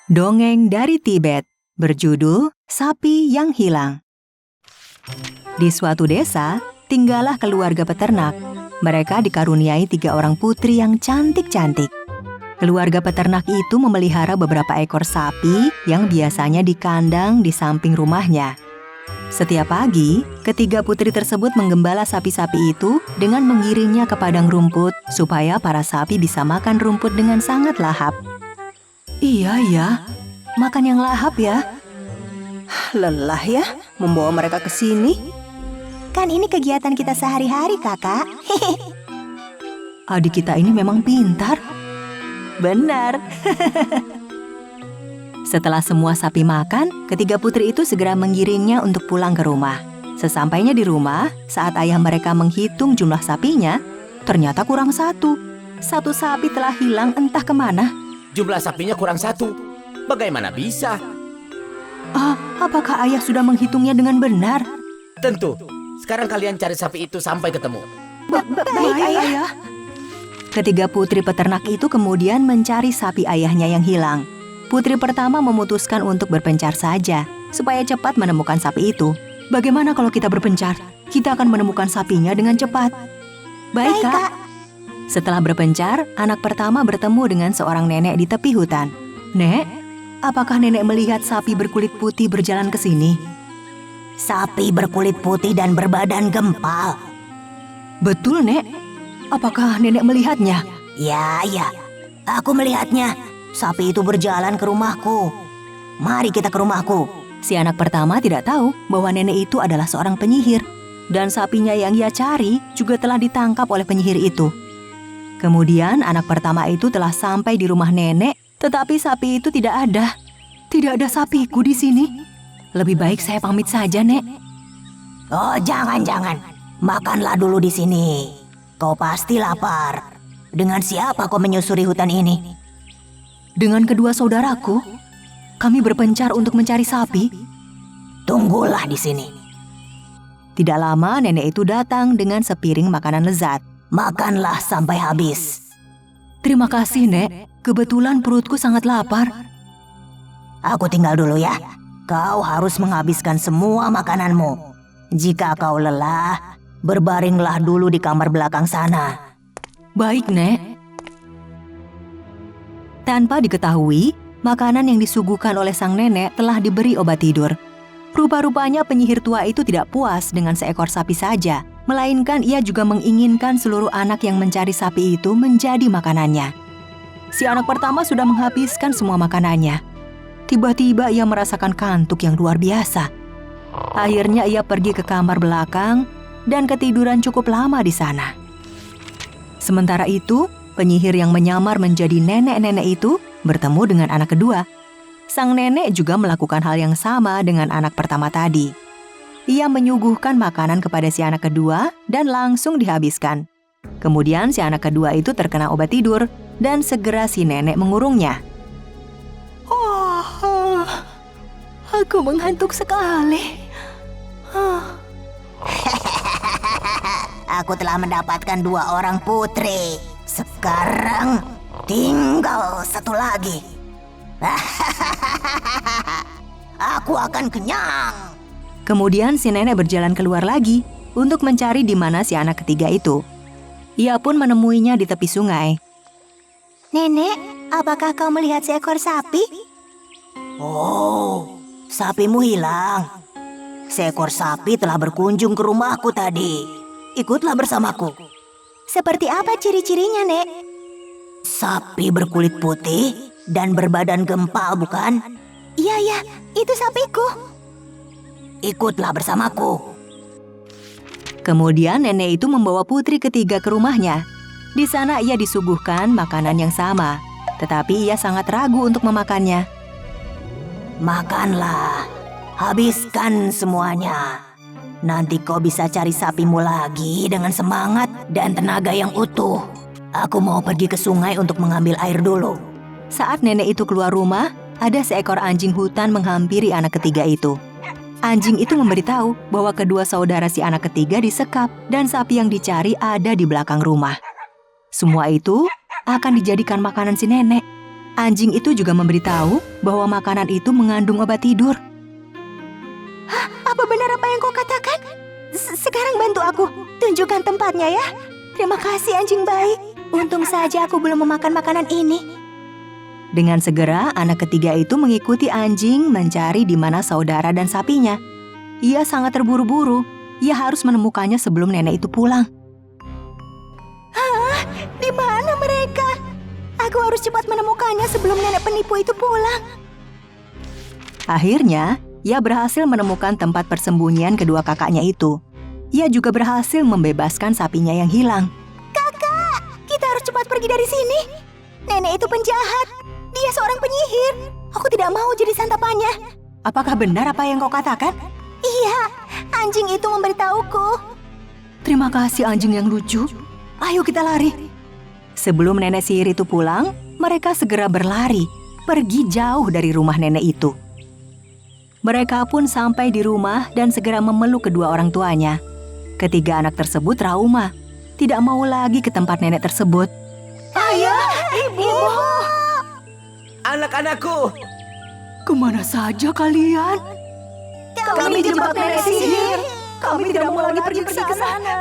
Dongeng dari Tibet, berjudul Sapi yang Hilang. Di suatu desa, tinggallah keluarga peternak. Mereka dikaruniai 3 orang putri yang cantik-cantik. Keluarga peternak itu memelihara beberapa ekor sapi yang biasanya di kandang di samping rumahnya. Setiap pagi, ketiga putri tersebut menggembala sapi-sapi itu dengan mengiringnya ke padang rumput supaya para sapi bisa makan rumput dengan sangat lahap. Iya, makan yang lahap ya. Lelah ya, membawa mereka ke sini. Kan ini kegiatan kita sehari-hari, Kakak. Adik kita ini memang pintar. Benar. Setelah semua sapi makan, ketiga putri itu segera menggiringnya untuk pulang ke rumah. Sesampainya di rumah, saat ayah mereka menghitung jumlah sapinya, ternyata kurang 1. 1 sapi telah hilang entah kemana. Jumlah sapinya kurang 1. Bagaimana bisa? Apakah ayah sudah menghitungnya dengan benar? Tentu. Sekarang kalian cari sapi itu sampai ketemu. Baik, ayah. Ketiga putri peternak itu kemudian mencari sapi ayahnya yang hilang. Putri pertama memutuskan untuk berpencar saja, supaya cepat menemukan sapi itu. Bagaimana kalau kita berpencar? Kita akan menemukan sapinya dengan cepat. Baik, Kak. Setelah berpencar, anak pertama bertemu dengan seorang nenek di tepi hutan. Nek, apakah nenek melihat sapi berkulit putih berjalan ke sini? Sapi berkulit putih dan berbadan gempal. Betul, Nek. Apakah nenek melihatnya? Ya, aku melihatnya. Sapi itu berjalan ke rumahku. Mari kita ke rumahku. Si anak pertama tidak tahu bahwa nenek itu adalah seorang penyihir. Dan sapinya yang ia cari juga telah ditangkap oleh penyihir itu. Kemudian anak pertama itu telah sampai di rumah nenek, tetapi sapi itu tidak ada. Tidak ada sapiku di sini. Lebih baik saya pamit saja, Nek. Oh, jangan. Makanlah dulu di sini. Kau pasti lapar. Dengan siapa kau menyusuri hutan ini? Dengan kedua saudaraku. Kami berpencar untuk mencari sapi. Tunggulah di sini. Tidak lama nenek itu datang dengan sepiring makanan lezat. Makanlah sampai habis. Terima kasih, Nek. Kebetulan perutku sangat lapar. Aku tinggal dulu ya. Kau harus menghabiskan semua makananmu. Jika kau lelah, berbaringlah dulu di kamar belakang sana. Baik, Nek. Tanpa diketahui, makanan yang disuguhkan oleh sang nenek telah diberi obat tidur. Rupa-rupanya penyihir tua itu tidak puas dengan seekor sapi saja, melainkan ia juga menginginkan seluruh anak yang mencari sapi itu menjadi makanannya. Si anak pertama sudah menghabiskan semua makanannya. Tiba-tiba ia merasakan kantuk yang luar biasa. Akhirnya ia pergi ke kamar belakang dan ketiduran cukup lama di sana. Sementara itu, penyihir yang menyamar menjadi nenek-nenek itu bertemu dengan anak kedua. Sang nenek juga melakukan hal yang sama dengan anak pertama tadi. Ia menyuguhkan makanan kepada si anak kedua dan langsung dihabiskan. Kemudian si anak kedua itu terkena obat tidur dan segera si nenek mengurungnya. Aku mengantuk sekali. Aku telah mendapatkan 2 orang putri. Sekarang tinggal 1 lagi. Aku akan kenyang. Kemudian si nenek berjalan keluar lagi untuk mencari di mana si anak ketiga itu. Ia pun menemuinya di tepi sungai. Nenek, apakah kau melihat seekor sapi? Oh, sapimu hilang. Seekor sapi telah berkunjung ke rumahku tadi. Ikutlah bersamaku. Seperti apa ciri-cirinya, Nek? Sapi berkulit putih dan berbadan gempal, bukan? Iya, itu sapiku. Ikutlah bersamaku. Kemudian nenek itu membawa putri ketiga ke rumahnya. Di sana ia disuguhkan makanan yang sama, tetapi ia sangat ragu untuk memakannya. Makanlah, habiskan semuanya. Nanti kau bisa cari sapimu lagi dengan semangat dan tenaga yang utuh. Aku mau pergi ke sungai untuk mengambil air dulu. Saat nenek itu keluar rumah, ada seekor anjing hutan menghampiri anak ketiga itu. Anjing itu memberitahu bahwa kedua saudara si anak ketiga disekap dan sapi yang dicari ada di belakang rumah. Semua itu akan dijadikan makanan si nenek. Anjing itu juga memberitahu bahwa makanan itu mengandung obat tidur. Hah, apa benar apa yang kau katakan? Sekarang bantu aku, tunjukkan tempatnya ya. Terima kasih anjing baik. Untung saja aku belum memakan makanan ini. Dengan segera, anak ketiga itu mengikuti anjing mencari di mana saudara dan sapinya. Ia sangat terburu-buru. Ia harus menemukannya sebelum nenek itu pulang. Hah, di mana mereka? Aku harus cepat menemukannya sebelum nenek penipu itu pulang. Akhirnya, ia berhasil menemukan tempat persembunyian kedua kakaknya itu. Ia juga berhasil membebaskan sapinya yang hilang. Kakak, kita harus cepat pergi dari sini. Nenek itu penjahat. Dia seorang penyihir. Aku tidak mau jadi santapannya. Apakah benar apa yang kau katakan? Iya, anjing itu memberitahuku. Terima kasih anjing yang lucu. Ayo kita lari. Sebelum nenek sihir itu pulang, mereka segera berlari, pergi jauh dari rumah nenek itu. Mereka pun sampai di rumah dan segera memeluk kedua orang tuanya. Ketiga anak tersebut trauma, tidak mau lagi ke tempat nenek tersebut. Ayah, ibu. Anak-anakku, Kemana saja kalian? Kami dijebak nenek sihir. Kami tidak mau lagi pergi ke sana.